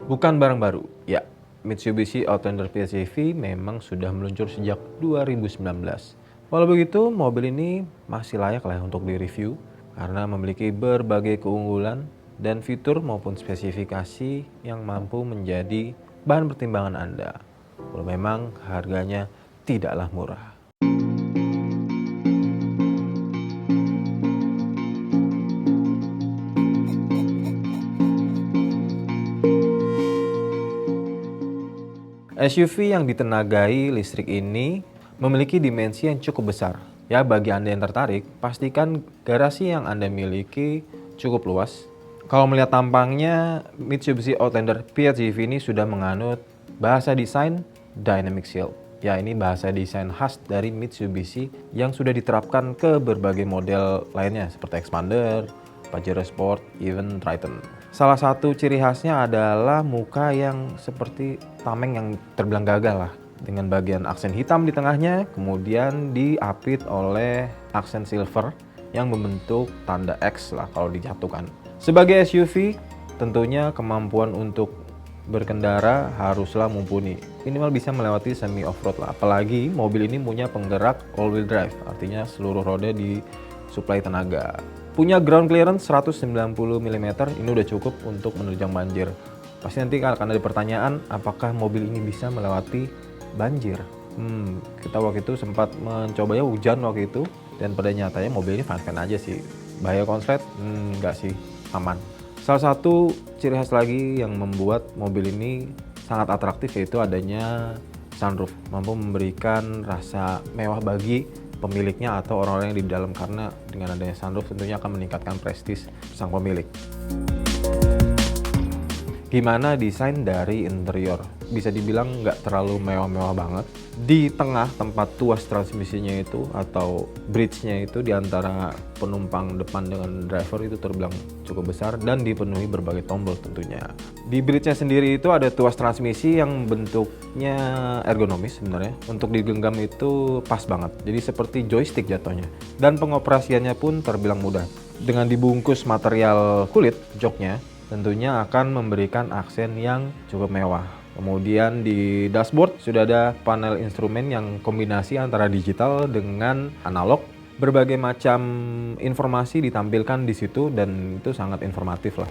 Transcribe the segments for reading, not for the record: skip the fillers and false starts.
Bukan barang baru, ya. Mitsubishi Outlander PHEV memang sudah meluncur sejak 2019. Walau begitu, mobil ini masih layak lah untuk direview karena memiliki berbagai keunggulan dan fitur maupun spesifikasi yang mampu menjadi bahan pertimbangan Anda. Walau memang harganya tidaklah murah. SUV yang ditenagai listrik ini memiliki dimensi yang cukup besar. Ya, bagi Anda yang tertarik, pastikan garasi yang Anda miliki cukup luas. Kalau melihat tampangnya, Mitsubishi Outlander PHEV ini sudah menganut bahasa desain Dynamic Shield. Ya, ini bahasa desain khas dari Mitsubishi yang sudah diterapkan ke berbagai model lainnya seperti Xpander, Pajero Sport, even Triton. Salah satu ciri khasnya adalah muka yang seperti tameng yang terbilang gagah lah, dengan bagian aksen hitam di tengahnya, kemudian diapit oleh aksen silver yang membentuk tanda X lah kalau dijatuhkan. Sebagai SUV, tentunya kemampuan untuk berkendara haruslah mumpuni, minimal bisa melewati semi off-road lah. Apalagi mobil ini punya penggerak all-wheel drive, artinya seluruh roda disuplai tenaga. Punya ground clearance 190 mm, ini udah cukup untuk menerjang banjir. Pasti nanti akan ada pertanyaan, apakah mobil ini bisa melewati banjir? Kita waktu itu sempat mencobanya hujan waktu itu, dan pada nyatanya mobil ini fine-fine aja sih. Bahaya konslet? Enggak sih, aman. Salah satu ciri khas lagi yang membuat mobil ini sangat atraktif yaitu adanya sunroof, mampu memberikan rasa mewah bagi pemiliknya atau orang-orang yang di dalam, karena dengan adanya sunroof tentunya akan meningkatkan prestis sang pemilik. Gimana desain dari interior? Bisa dibilang nggak terlalu mewah-mewah banget. Di tengah tempat tuas transmisinya itu atau bridge-nya itu di antara penumpang depan dengan driver itu terbilang cukup besar dan dipenuhi berbagai tombol tentunya. Di bridge-nya sendiri itu ada tuas transmisi yang bentuknya ergonomis sebenarnya. Untuk digenggam itu pas banget. Jadi seperti joystick jatuhnya. Dan pengoperasiannya pun terbilang mudah. Dengan dibungkus material kulit joknya, tentunya akan memberikan aksen yang cukup mewah. Kemudian di dashboard sudah ada panel instrumen yang kombinasi antara digital dengan analog. Berbagai macam informasi ditampilkan di situ dan itu sangat informatif lah.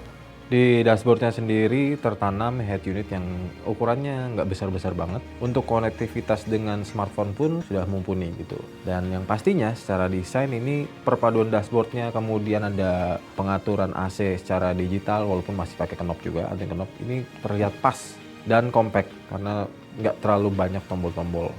Di dashboardnya sendiri tertanam head unit yang ukurannya nggak besar-besar banget. Untuk konektivitas dengan smartphone pun sudah mumpuni gitu. Dan yang pastinya secara desain ini perpaduan dashboardnya, kemudian ada pengaturan AC secara digital walaupun masih pakai knob juga, ada knob. Ini terlihat pas dan compact karena nggak terlalu banyak tombol-tombol.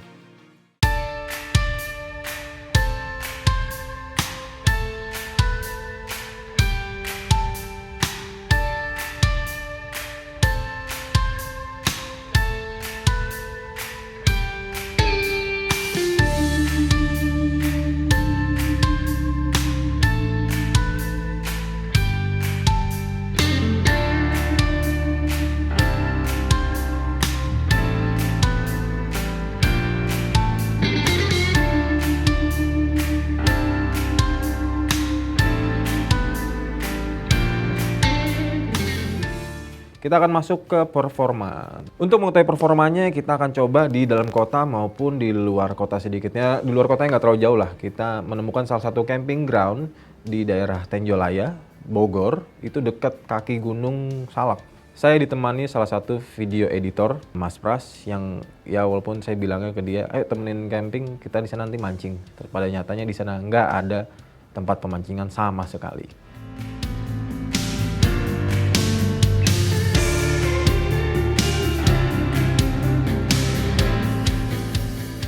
Kita akan masuk ke performa. Untuk mengetahui performanya, kita akan coba di dalam kota maupun di luar kota sedikitnya. Di luar kotanya nggak terlalu jauh lah. Kita menemukan salah satu camping ground di daerah Tenjolaya, Bogor. Itu dekat kaki Gunung Salak. Saya ditemani salah satu video editor, Mas Pras, yang ya walaupun saya bilangnya ke dia, ayo temenin camping, kita di sana nanti mancing. Pada nyatanya di sana nggak ada tempat pemancingan sama sekali.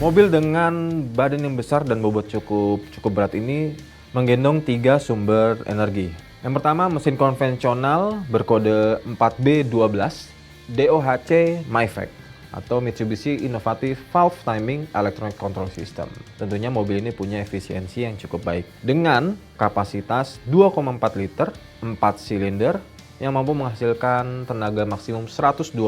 Mobil dengan badan yang besar dan bobot cukup berat ini menggendong 3 sumber energi. Yang pertama, mesin konvensional berkode 4B12 DOHC MIVEC atau Mitsubishi Innovative Valve Timing Electronic Control System. Tentunya mobil ini punya efisiensi yang cukup baik dengan kapasitas 2,4 liter, 4 silinder yang mampu menghasilkan tenaga maksimum 128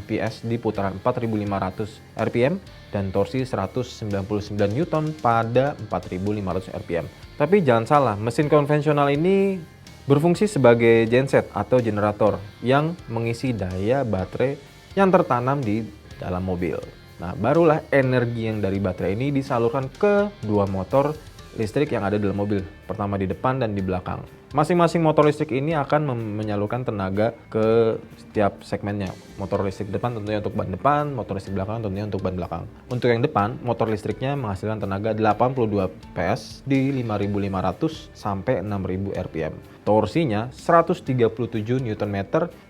PS di putaran 4.500 RPM dan torsi 199 Newton pada 4.500 RPM. Tapi jangan salah, mesin konvensional ini berfungsi sebagai genset atau generator yang mengisi daya baterai yang tertanam di dalam mobil. Nah, barulah energi yang dari baterai ini disalurkan ke dua motor listrik yang ada di dalam mobil, pertama di depan dan di belakang. Masing-masing motor listrik ini akan menyalurkan tenaga ke setiap segmennya. Motor listrik depan tentunya untuk ban depan, motor listrik belakang tentunya untuk ban belakang. Untuk yang depan, motor listriknya menghasilkan tenaga 82 PS di 5.500 sampai 6.000 RPM. Torsinya 137 Nm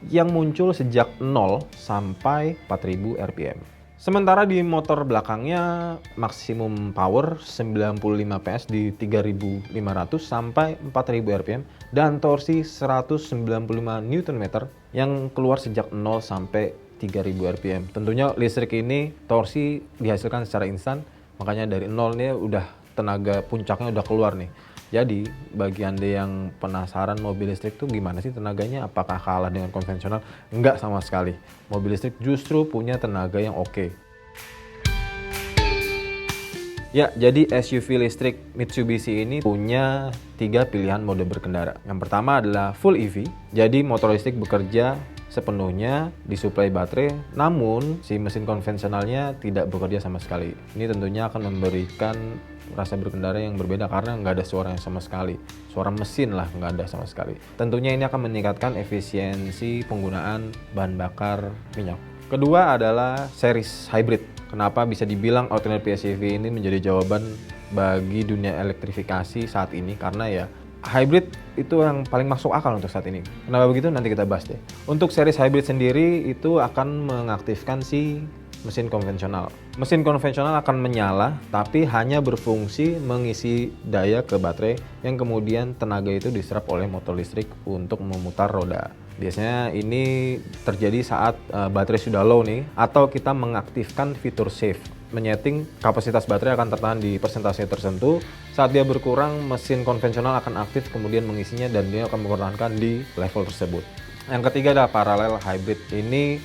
yang muncul sejak 0 sampai 4.000 RPM. Sementara di motor belakangnya maksimum power 95 PS di 3.500 sampai 4.000 RPM dan torsi 195 Nm yang keluar sejak 0 sampai 3.000 RPM. Tentunya listrik ini torsi dihasilkan secara instan, makanya dari 0 nih udah tenaga puncaknya udah keluar nih. Jadi bagi Anda yang penasaran mobil listrik tuh gimana sih tenaganya, apakah kalah dengan konvensional? Enggak sama sekali. Mobil listrik justru punya tenaga yang oke. Ya, jadi SUV listrik Mitsubishi ini punya 3 pilihan mode berkendara. Yang pertama adalah full EV, jadi motor listrik bekerja sepenuhnya disuplai baterai, namun si mesin konvensionalnya tidak bekerja sama sekali. Ini tentunya akan memberikan rasa berkendara yang berbeda karena nggak ada suara yang sama sekali. Suara mesin lah nggak ada sama sekali. Tentunya ini akan meningkatkan efisiensi penggunaan bahan bakar minyak. Kedua adalah series hybrid. Kenapa bisa dibilang alternatif PHEV ini menjadi jawaban bagi dunia elektrifikasi saat ini? Karena ya hybrid itu yang paling masuk akal untuk saat ini. Kenapa begitu? Nanti kita bahas deh. Untuk series hybrid sendiri itu akan mengaktifkan si mesin konvensional. Mesin konvensional akan menyala tapi hanya berfungsi mengisi daya ke baterai yang kemudian tenaga itu diserap oleh motor listrik untuk memutar roda. Biasanya ini terjadi saat baterai sudah low nih, atau kita mengaktifkan fitur save. Menyeting kapasitas baterai akan tertahan di persentase tertentu. Saat dia berkurang, mesin konvensional akan aktif kemudian mengisinya dan dia akan mempertahankan di level tersebut. Yang ketiga adalah parallel hybrid. Ini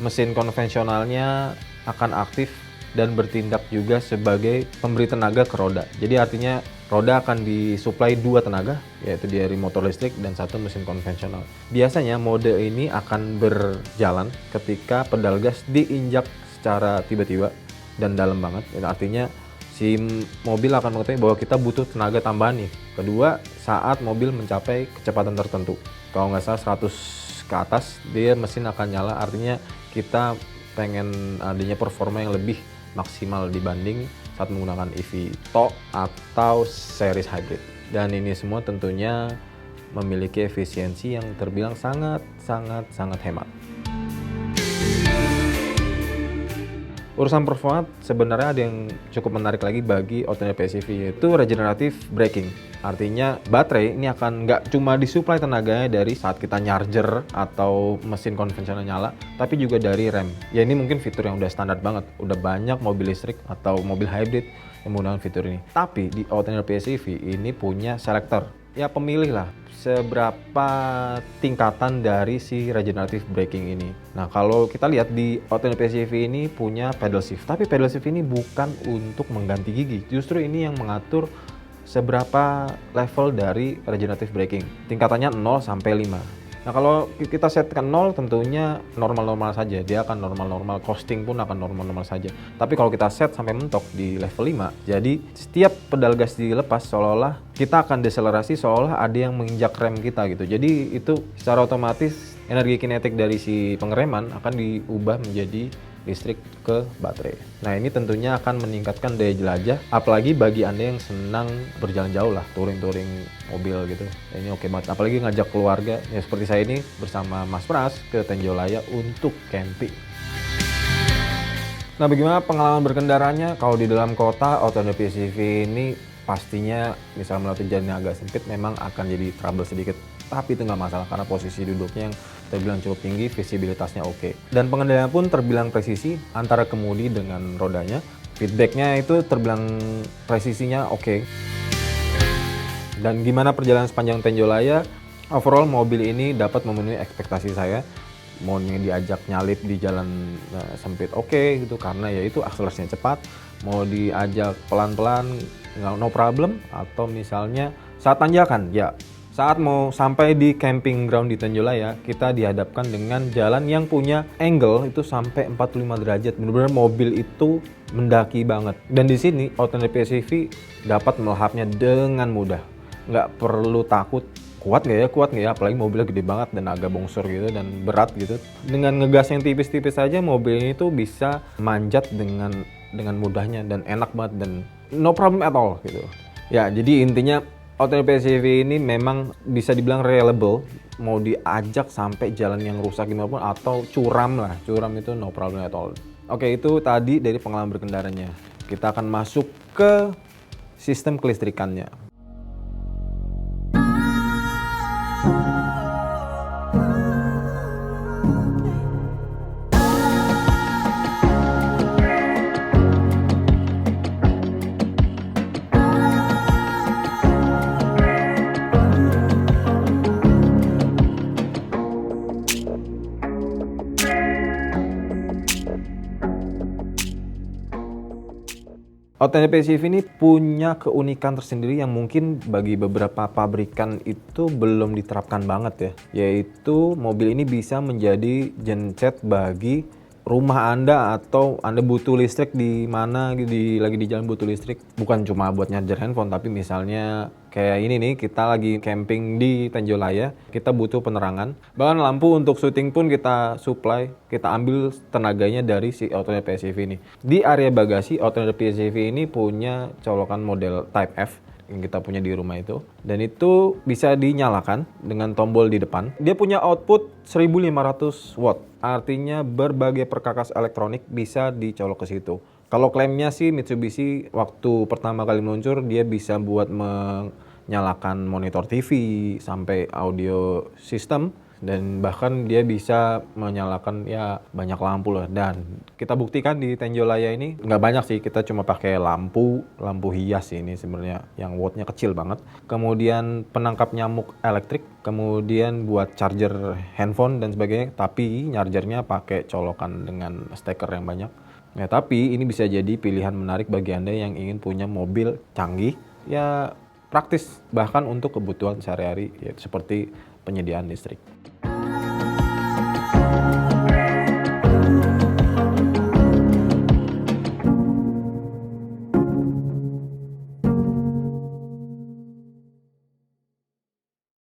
mesin konvensionalnya akan aktif dan bertindak juga sebagai pemberi tenaga ke roda. Jadi artinya roda akan disuplai dua tenaga, yaitu dari motor listrik dan satu mesin konvensional. Biasanya mode ini akan berjalan ketika pedal gas diinjak secara tiba-tiba dan dalam banget. Artinya si mobil akan mengetahui bahwa kita butuh tenaga tambahan nih. Kedua, saat mobil mencapai kecepatan tertentu. Kalau nggak salah 100 ke atas, dia mesin akan nyala. Artinya kita pengen adanya performa yang lebih maksimal dibanding saat menggunakan EV TOO atau series hybrid. Dan ini semua tentunya memiliki efisiensi yang terbilang sangat hemat. Urusan performa sebenarnya ada yang cukup menarik lagi bagi alternatif PHEV, yaitu regenerative braking. Artinya baterai ini akan nggak cuma disuplai tenaganya dari saat kita charger atau mesin konvensional nyala, tapi juga dari rem. Ya ini mungkin fitur yang udah standar banget, udah banyak mobil listrik atau mobil hybrid yang menggunakan fitur ini. Tapi di alternatif PHEV ini punya selector. Ya pemilih lah seberapa tingkatan dari si regenerative braking ini. Nah kalau kita lihat di alternatif PHEV ini punya pedal shift, tapi pedal shift ini bukan untuk mengganti gigi, justru ini yang mengatur seberapa level dari regenerative braking. Tingkatannya 0 sampai 5. Nah kalau kita set ke 0 tentunya normal-normal saja, dia akan normal-normal, costing pun akan normal-normal saja. Tapi kalau kita set sampai mentok di level 5, jadi setiap pedal gas dilepas seolah-olah kita akan deselerasi, seolah ada yang menginjak rem kita gitu. Jadi itu secara otomatis energi kinetik dari si pengereman akan diubah menjadi listrik ke baterai. Nah ini tentunya akan meningkatkan daya jelajah, apalagi bagi Anda yang senang berjalan jauh lah, touring-touring mobil gitu. Ini oke banget, apalagi ngajak keluarga ya seperti saya ini bersama Mas Pras ke Tenjolaya untuk camping. Nah bagaimana pengalaman berkendaranya? Kalau di dalam kota, alternatif PHEV ini pastinya misal melewati jalan yang agak sempit memang akan jadi trouble sedikit. Tapi itu nggak masalah karena posisi duduknya yang terbilang cukup tinggi, visibilitasnya oke. Dan pengendalian pun terbilang presisi antara kemudi dengan rodanya. Feedbacknya itu terbilang presisinya oke. Dan gimana perjalanan sepanjang Tenjolaya? Overall mobil ini dapat memenuhi ekspektasi saya. Mau diajak nyalip di jalan sempit oke gitu karena ya itu akselerasinya cepat. Mau diajak pelan-pelan no problem, atau misalnya saat tanjakan ya Saat mau sampai di camping ground di Tanjolaya, kita dihadapkan dengan jalan yang punya angle itu sampai 45 derajat. Benar-benar mobil itu mendaki banget. Dan di sini Outlander PHEV dapat melahapnya dengan mudah. Nggak perlu takut kuat nggak ya, apalagi mobilnya gede banget dan agak bongsor gitu dan berat gitu. Dengan ngegas yang tipis-tipis saja, mobil ini tuh bisa manjat dengan mudahnya dan enak banget dan no problem at all gitu. Ya, jadi intinya Outlander PHEV ini memang bisa dibilang reliable, mau diajak sampai jalan yang rusak gimana pun atau curam lah, curam itu no problem at all. Oke, itu tadi dari pengalaman berkendaranya. Kita akan masuk ke sistem kelistrikannya. Outlander PHEV ini punya keunikan tersendiri yang mungkin bagi beberapa pabrikan itu belum diterapkan banget ya. Yaitu mobil ini bisa menjadi genset bagi rumah Anda atau Anda butuh listrik di mana lagi di jalan butuh listrik. Bukan cuma buat nyarger handphone, tapi misalnya kayak ini nih, kita lagi camping di Tanjolaya, kita butuh penerangan. Bahkan lampu untuk syuting pun kita supply, kita ambil tenaganya dari si Outlander PHEV ini. Di area bagasi, Outlander PHEV ini punya colokan model Type F yang kita punya di rumah itu. Dan itu bisa dinyalakan dengan tombol di depan. Dia punya output 1500 watt. Artinya berbagai perkakas elektronik bisa dicolok ke situ. Kalau klaimnya sih Mitsubishi waktu pertama kali meluncur dia bisa buat menyalakan monitor TV sampai audio system dan bahkan dia bisa menyalakan ya banyak lampu lah. Dan kita buktikan di Tanjolaya ini nggak banyak sih, kita cuma pakai lampu hias sih ini sebenarnya yang wattnya kecil banget. Kemudian penangkap nyamuk elektrik, kemudian buat charger handphone dan sebagainya, tapi chargernya pakai colokan dengan steker yang banyak. Ya, tapi ini bisa jadi pilihan menarik bagi Anda yang ingin punya mobil canggih, ya praktis bahkan untuk kebutuhan sehari-hari, yaitu seperti penyediaan listrik.